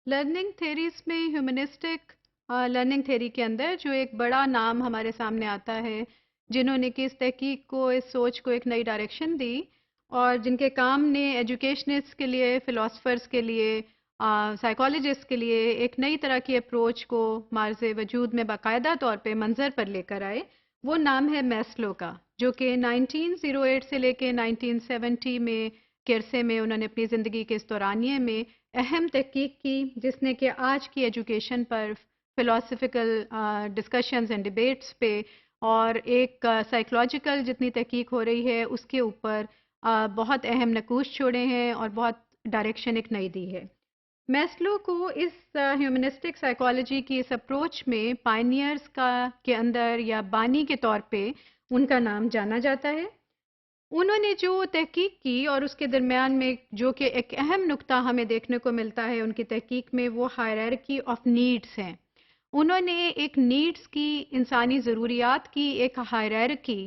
Learning theories میں humanistic learning theory کے اندر جو ایک بڑا نام ہمارے سامنے آتا ہے، جنہوں نے کہ اس تحقیق کو، اس سوچ کو ایک نئی ڈائریکشن دی، اور جن کے کام نے ایجوکیشنسٹ کے لیے، فلاسفرز کے لیے، سائیکالوجسٹ کے لیے ایک نئی طرح کی اپروچ کو مارز وجود میں باقاعدہ طور پہ منظر پر لے کر آئے۔ وہ نام ہے میسلو کا، جو کہ 1908 سے لے کے 1970 میں کے عرصے میں انہوں نے اپنی زندگی کے اس دورانیے میں اہم تحقیق کی، جس نے کہ آج کی education per, philosophical discussions and debates پہ، اور ایک سائیکولوجیکل جتنی تحقیق ہو رہی ہے اس کے اوپر بہت اہم نقوش چھوڑے ہیں اور بہت ڈائریکشن ایک نئی دی ہے۔ میسلو کو اس ہیومنسٹک سائیکالوجی کی اس اپروچ میں پائنیئرز کے اندر یا بانی کے طور پہ ان کا نام جانا جاتا ہے۔ انہوں نے جو تحقیق کی اور اس کے درمیان میں جو کہ ایک اہم نقطہ ہمیں دیکھنے کو ملتا ہے ان کی تحقیق میں، وہ ہائرارکی آف نیڈس ہیں۔ انہوں نے ایک نیڈس کی، انسانی ضروریات کی ایک ہائرارکی،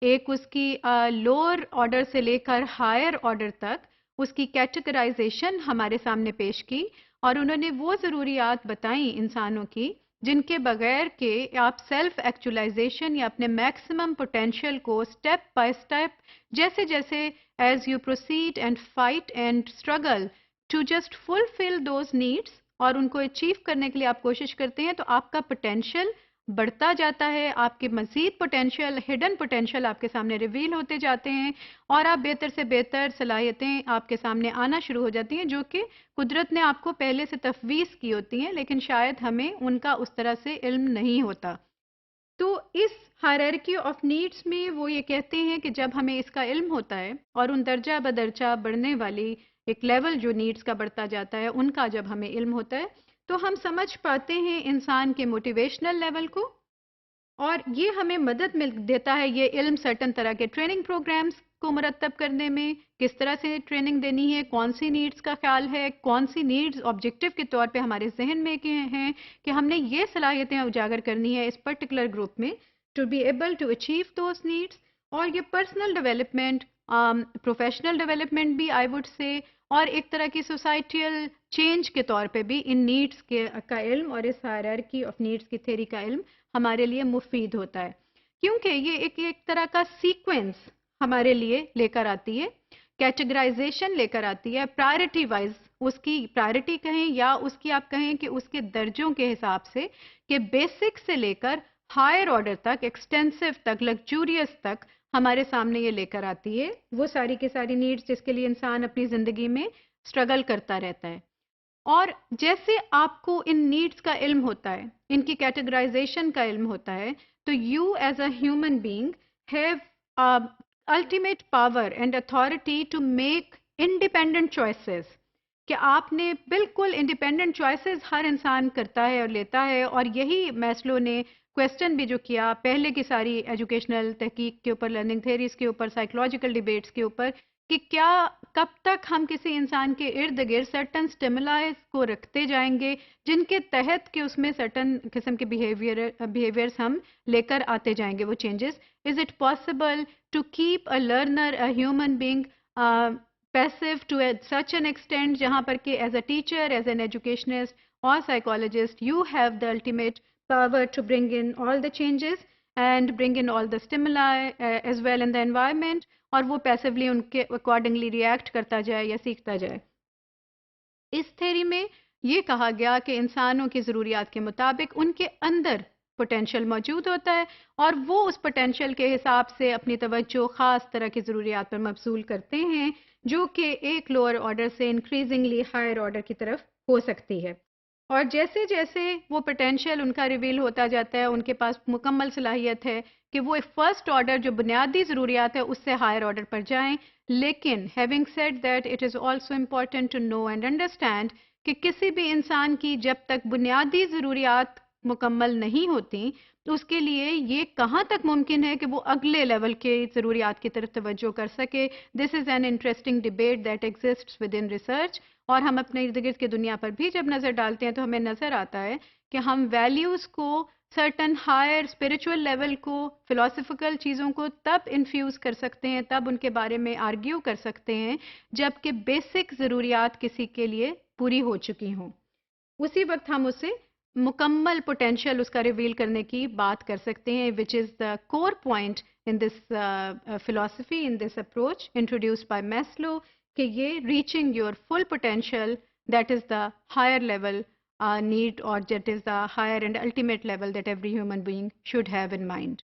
ایک اس کی لوور آرڈر سے لے کر ہائر آرڈر تک اس کی کیٹیگرائزیشن ہمارے سامنے پیش کی، اور انہوں نے وہ ضروریات بتائیں انسانوں کی جن کے بغیر کہ آپ سیلف ایکچولائزیشن یا اپنے میکسیمم پوٹینشیل کو اسٹیپ بائی اسٹیپ، جیسے جیسے as you proceed and fight and struggle to just fulfil those needs, اور ان کو اچیو کرنے کے لیے آپ کوشش کرتے ہیں، تو آپ کا پوٹینشیل بڑھتا جاتا ہے، آپ کے مزید پوٹینشیل، ہڈن پوٹینشیل آپ کے سامنے ریویل ہوتے جاتے ہیں، اور آپ بہتر سے بہتر صلاحیتیں آپ کے سامنے آنا شروع ہو جاتی ہیں، جو کہ قدرت نے آپ کو پہلے سے تفویض کی ہوتی ہیں، لیکن شاید ہمیں ان کا اس طرح سے علم نہیں ہوتا۔ تو اس ہائرارکی آف نیڈس میں وہ یہ کہتے ہیں کہ جب ہمیں اس کا علم ہوتا ہے اور ان درجہ بدرجہ بڑھنے والی ایک لیول جو نیڈس کا بڑھتا جاتا ہے ان کا جب ہمیں علم ہوتا ہے، تو ہم سمجھ پاتے ہیں انسان کے موٹیویشنل لیول کو، اور یہ ہمیں مدد دیتا ہے یہ علم سرٹن طرح کے ٹریننگ پروگرامز کو مرتب کرنے میں، کس طرح سے ٹریننگ دینی ہے، کون سی نیڈز کا خیال ہے، کون سی نیڈز آبجیکٹیو کے طور پہ ہمارے ذہن میں ہیں کہ ہم نے یہ صلاحیتیں اجاگر کرنی ہے اس پرٹیکولر گروپ میں to be able to achieve those needs. اور یہ پرسنل ڈیولپمنٹ، پروفیشنل ڈیولپمنٹ بھی آئی وڈ سے، اور ایک طرح کی سوسائٹیل چینج کے طور پہ بھی ان نیڈس کا علم اور اس ہائرارکی آف نیڈس کی تھیری کا علم ہمارے لیے مفید ہوتا ہے، کیونکہ یہ ایک طرح کا سیکوینس ہمارے لیے لے کر آتی ہے، کیٹیگرائزیشن لے کر آتی ہے، پرائرٹی وائز، اس کی پرائرٹی کہیں یا اس کی آپ کہیں کہ اس کے درجوں کے حساب سے، کہ بیسک سے لے کر ہائر آرڈر تک، ایکسٹینسو تک، لگجوریس تک ہمارے سامنے یہ لے کر آتی ہے وہ ساری کی ساری نیڈز جس کے لیے انسان اپنی زندگی میں اسٹرگل کرتا رہتا ہے۔ اور جیسے آپ کو ان نیڈس کا علم ہوتا ہے، ان کی کیٹیگرائزیشن کا علم ہوتا ہے، تو you as a human being have ultimate power and authority to make independent choices, کہ آپ نے بالکل انڈیپینڈنٹ چوائسیز ہر انسان کرتا ہے اور لیتا ہے، اور یہی میسلو نے کویسچن بھی جو کیا پہلے کی ساری ایجوکیشنل تحقیق کے اوپر، لرننگ تھیریز کے اوپر، سائیکولوجیکل ڈیبیٹس کے اوپر، کہ کیا کب تک ہم کسی انسان کے ارد گرد سرٹن سٹیمولائز کو رکھتے جائیں گے جن کے تحت کہ اس میں سرٹن قسم کے بیہیویئرز ہم لے کر آتے جائیں گے وہ changes. Is it possible to keep a learner, a human being passive to such an extent جہاں پر کہ as a teacher, as an educationist اور psychologist you have the ultimate power to bring in all the changes and bring in all the stimuli as well in the environment، اور وہ passively ان کے accordingly react کرتا جائے یا سیکھتا جائے۔ اس theory میں یہ کہا گیا کہ انسانوں کی ضروریات کے مطابق ان کے اندر پوٹینشیل موجود ہوتا ہے، اور وہ اس پوٹینشیل کے حساب سے اپنی توجہ خاص طرح کی ضروریات پر مبذول کرتے ہیں، جو کہ ایک لوور آرڈر سے انکریزنگلی ہائر آرڈر کی طرف ہو سکتی ہے۔ اور جیسے جیسے وہ پوٹینشیل ان کا ریویل ہوتا جاتا ہے، ان کے پاس مکمل صلاحیت ہے کہ وہ فرسٹ آرڈر جو بنیادی ضروریات ہے اس سے ہائر آرڈر پر جائیں، لیکن having said that it is also important to know and understand کہ کسی بھی انسان کی جب تک بنیادی ضروریات مکمل نہیں ہوتی تو اس کے لیے یہ کہاں تک ممکن ہے کہ وہ اگلے لیول کے ضروریات کی طرف توجہ کر سکے۔ This is an interesting debate that exists within research, اور ہم اپنے ارد گرد کی دنیا پر بھی جب نظر ڈالتے ہیں تو ہمیں نظر آتا ہے کہ ہم ویلیوز کو، سرٹن ہائر اسپرچول لیول کو، فلاسفیکل چیزوں کو تب انفیوز کر سکتے ہیں، تب ان کے بارے میں آرگیو کر سکتے ہیں جب کہ بیسک ضروریات کسی کے لیے پوری ہو چکی ہوں۔ اسی وقت ہم اسے مکمل پوٹینشیل اس کا ریویل کرنے کی بات کر سکتے ہیں which is the core point in this philosophy in this approach introduced by Maslow کہ یہ reaching your full potential that is the higher level need or that is the higher and ultimate level that every human being should have in mind.